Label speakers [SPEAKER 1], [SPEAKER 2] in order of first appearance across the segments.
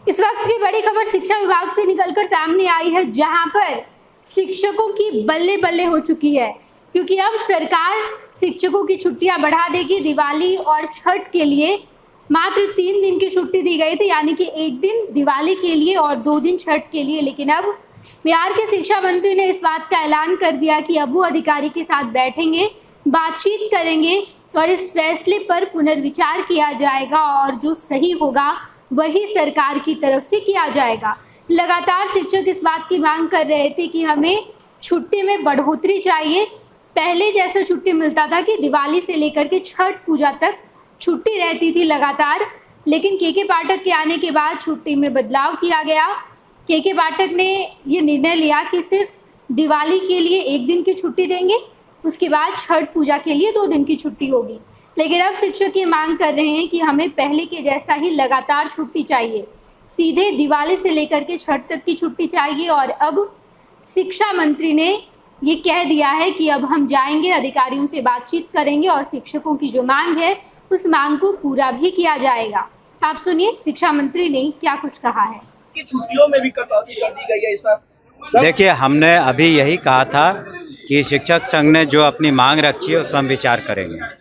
[SPEAKER 1] इस वक्त की बड़ी खबर शिक्षा विभाग से निकलकर सामने आई है, जहां पर शिक्षकों की बल्ले बल्ले हो चुकी है, क्योंकि अब सरकार शिक्षकों की छुट्टियां बढ़ा देगी। दिवाली और छठ के लिए मात्र 3 दिन की छुट्टी दी गई थी, यानी कि 1 दिन दिवाली के लिए और 2 दिन छठ के लिए। लेकिन अब बिहार के शिक्षा मंत्री ने इस बात का ऐलान कर दिया कि अब वो अधिकारी के साथ बैठेंगे, बातचीत करेंगे और इस फैसले पर पुनर्विचार किया जाएगा और जो सही होगा वही सरकार की तरफ से किया जाएगा। लगातार शिक्षक इस बात की मांग कर रहे थे कि हमें छुट्टी में बढ़ोतरी चाहिए। पहले जैसा छुट्टी मिलता था कि दिवाली से लेकर के छठ पूजा तक छुट्टी रहती थी लगातार, लेकिन के पाठक के आने के बाद छुट्टी में बदलाव किया गया। के पाठक ने ये निर्णय लिया कि सिर्फ दिवाली के लिए 1 दिन की छुट्टी देंगे, उसके बाद छठ पूजा के लिए 2 दिन की छुट्टी होगी। लेकिन अब शिक्षक ये मांग कर रहे हैं कि हमें पहले के जैसा ही लगातार छुट्टी चाहिए, सीधे दिवाली से लेकर के छठ तक की छुट्टी चाहिए। और अब शिक्षा मंत्री ने ये कह दिया है कि अब हम जाएंगे, अधिकारियों से बातचीत करेंगे और शिक्षकों की जो मांग है उस मांग को पूरा भी किया जाएगा। आप सुनिए शिक्षा मंत्री ने क्या कुछ कहा है।
[SPEAKER 2] कि छुट्टियों में भी कटौती कर दी गई है इस बार।
[SPEAKER 3] देखिए, हमने अभी यही कहा था कि शिक्षक संघ ने जो अपनी मांग रखी है उस पर हम विचार करेंगे।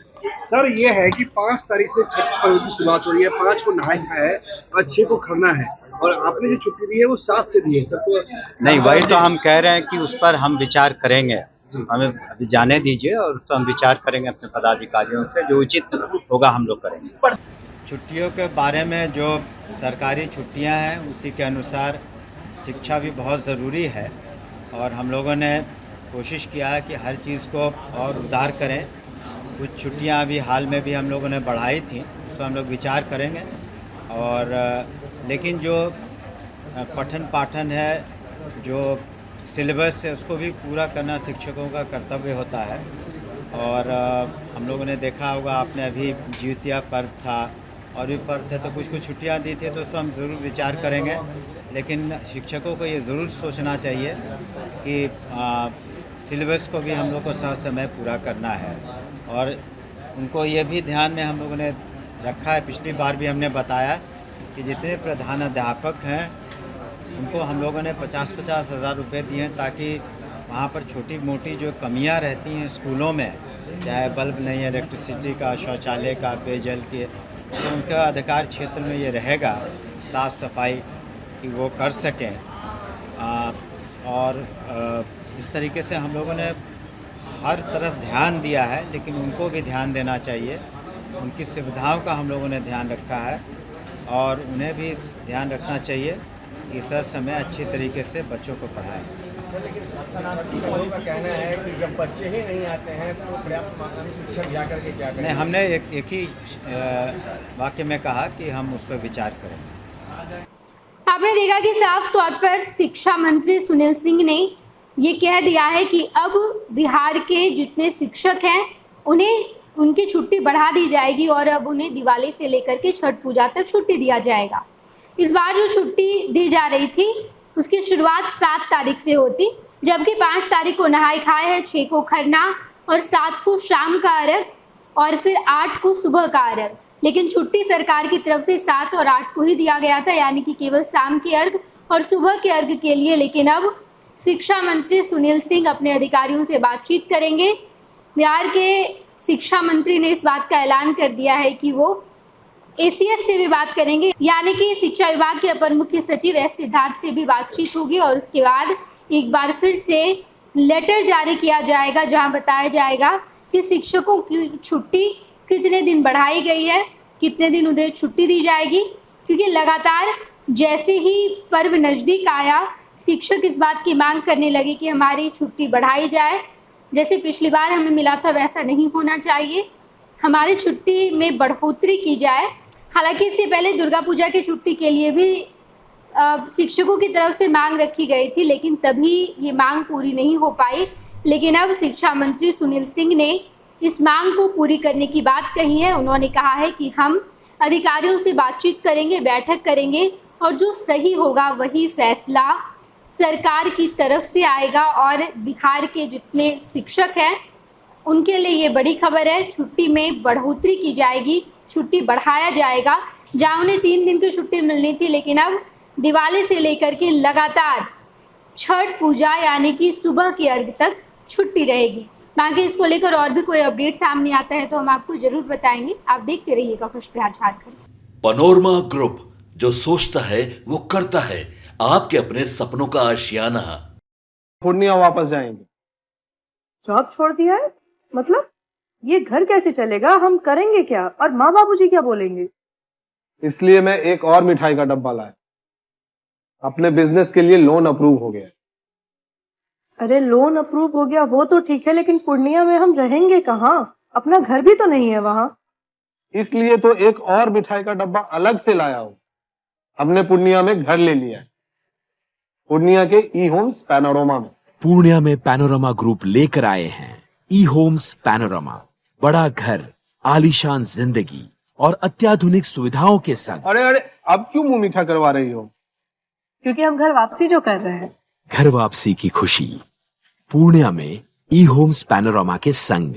[SPEAKER 2] सर ये है कि 5 तारीख से छठ पर्व की शुरुआत हो रही है, 5 को नहाय खाया है और 6 को खरना है, और आपने जो छुट्टी दी है वो 7 से दी है सबको।
[SPEAKER 3] नहीं, वही तो हम कह रहे हैं कि उस पर हम विचार करेंगे। हमें अभी जाने दीजिए और उस पर हम विचार करेंगे अपने पदाधिकारियों से, जो उचित होगा हम लोग करेंगे। छुट्टियों के बारे में जो सरकारी छुट्टियां हैं उसी के अनुसार शिक्षा भी बहुत ज़रूरी है, और हम लोगों ने कोशिश किया है कि हर चीज़ को और उदार करें। कुछ छुट्टियां अभी हाल में भी हम लोगों ने बढ़ाई थी, उस पर हम लोग विचार करेंगे। और लेकिन जो पठन पाठन है, जो सिलेबस है, उसको भी पूरा करना शिक्षकों का कर्तव्य होता है। और हम लोगों ने देखा होगा, आपने अभी जितिया पर्व था और भी पर्व थे, तो कुछ छुट्टियां दी थी, तो उस पर हम ज़रूर विचार करेंगे। लेकिन शिक्षकों को ये ज़रूर सोचना चाहिए कि सिलेबस को भी हम लोग को समय पूरा करना है। और उनको ये भी ध्यान में हम लोगों ने रखा है, पिछली बार भी हमने बताया कि जितने प्रधान अध्यापक हैं उनको हम लोगों ने 50-50 हज़ार रुपये दिए हैं, ताकि वहाँ पर छोटी मोटी जो कमियाँ रहती हैं स्कूलों में, चाहे बल्ब नहीं है, इलेक्ट्रिसिटी का, शौचालय का, पेयजल के, तो उनका अधिकार क्षेत्र में ये रहेगा साफ़ सफाई कि वो कर सकें। और इस तरीके से हम लोगों ने हर तरफ ध्यान दिया है, लेकिन उनको भी ध्यान देना चाहिए। उनकी सुविधाओं का हम लोगों ने ध्यान रखा है, और उन्हें भी ध्यान रखना चाहिए कि सर समय अच्छे तरीके से बच्चों को पढ़ाएं।
[SPEAKER 2] लेकिन का कहना है कि जब बच्चे ही नहीं आते हैं तो पर्याप्त मात्रा में शिक्षक जाकर के क्या करें?
[SPEAKER 3] नहीं, हमने एक ही वाक्य में कहा कि हम उस पर विचार करेंगे।
[SPEAKER 1] आपने देखा कि साफ तौर पर शिक्षा मंत्री सुनील सिंह ने ये कह दिया है कि अब बिहार के जितने शिक्षक हैं उन्हें उनकी छुट्टी बढ़ा दी जाएगी और अब उन्हें दिवाली से लेकर के छठ पूजा तक छुट्टी दिया जाएगा। इस बार जो छुट्टी दी जा रही थी उसकी शुरुआत 7 तारीख से होती, जबकि 5 तारीख को नहाय खाए है, 6 को खरना और 7 को शाम का अर्घ और फिर 8 को सुबह का अर्घ। लेकिन छुट्टी सरकार की तरफ से 7 और 8 को ही दिया गया था, यानी कि केवल शाम के अर्घ और सुबह के अर्घ के लिए। लेकिन अब शिक्षा मंत्री सुनील सिंह अपने अधिकारियों से बातचीत करेंगे। बिहार के शिक्षा मंत्री ने इस बात का ऐलान कर दिया है कि वो एसीएस से भी बात करेंगे, यानी कि शिक्षा विभाग के अपर मुख्य सचिव एस सिद्धार्थ से भी बातचीत होगी। और उसके बाद एक बार फिर से लेटर जारी किया जाएगा, जहां बताया जाएगा कि शिक्षकों की छुट्टी कितने दिन बढ़ाई गई है, कितने दिन उन्हें छुट्टी दी जाएगी। क्योंकि लगातार जैसे ही पर्व नज़दीक आया, शिक्षक इस बात की मांग करने लगे कि हमारी छुट्टी बढ़ाई जाए। जैसे पिछली बार हमें मिला था वैसा नहीं होना चाहिए, हमारी छुट्टी में बढ़ोतरी की जाए। हालांकि इससे पहले दुर्गा पूजा की छुट्टी के लिए भी शिक्षकों की तरफ से मांग रखी गई थी, लेकिन तभी ये मांग पूरी नहीं हो पाई। लेकिन अब शिक्षा मंत्री सुनील सिंह ने इस मांग को पूरी करने की बात कही है। उन्होंने कहा है कि हम अधिकारियों से बातचीत करेंगे, बैठक करेंगे, और जो सही होगा वही फैसला सरकार की तरफ से आएगा। और बिहार के जितने शिक्षक हैं उनके लिए ये बड़ी खबर है, छुट्टी में बढ़ोतरी की जाएगी, छुट्टी बढ़ाया जाएगा। जहाँ उन्हें 3 दिन की छुट्टी मिलनी थी, लेकिन अब दिवाली से लेकर के लगातार छठ पूजा यानी कि सुबह की अर्घ तक छुट्टी रहेगी। बाकी इसको लेकर और भी कोई अपडेट सामने आता है तो हम आपको जरूर बताएंगे। आप देखते रहिएगा first Bihar Jharkhand.
[SPEAKER 4] Panorama group, जो सोचता है वो करता है। आपके अपने सपनों का आशियाना।
[SPEAKER 5] पूर्णिया वापस जाएंगे।
[SPEAKER 6] जॉब छोड़ दिया है? मतलब ये घर कैसे चलेगा? हम करेंगे क्या? और माँ बाबूजी क्या बोलेंगे?
[SPEAKER 5] इसलिए मैं एक और मिठाई का डब्बा लाया। अपने बिजनेस के लिए लोन अप्रूव हो गया।
[SPEAKER 6] अरे लोन अप्रूव हो गया वो तो ठीक है, लेकिन पूर्णिया में हम रहेंगे कहाँ? अपना घर भी तो नहीं है वहाँ।
[SPEAKER 5] इसलिए तो एक और मिठाई का डब्बा अलग से लाया हूं। हमने पूर्णिया में घर ले लिया है, पूर्णिया के ई होम्स पैनोरमा में।
[SPEAKER 7] पूर्णिया में पैनोरमा ग्रुप लेकर आए हैं ई होम्स पैनोरमा। बड़ा घर, आलीशान जिंदगी और अत्याधुनिक सुविधाओं के संग।
[SPEAKER 5] अरे अब क्यों मुंह मीठा करवा रही हो?
[SPEAKER 6] क्योंकि हम घर वापसी जो कर रहे हैं।
[SPEAKER 7] घर वापसी की खुशी पूर्णिया में ई होम्स पैनोरमा के संग।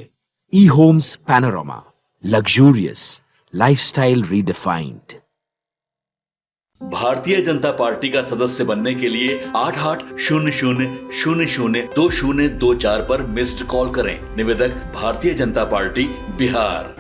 [SPEAKER 7] E homes panorama, luxurious lifestyle redefined.
[SPEAKER 4] Bharatiya Janata party का सदस्य बनने के लिए 8800002024 पर मिस्ड कॉल करें। निवेदक भारतीय जनता पार्टी बिहार।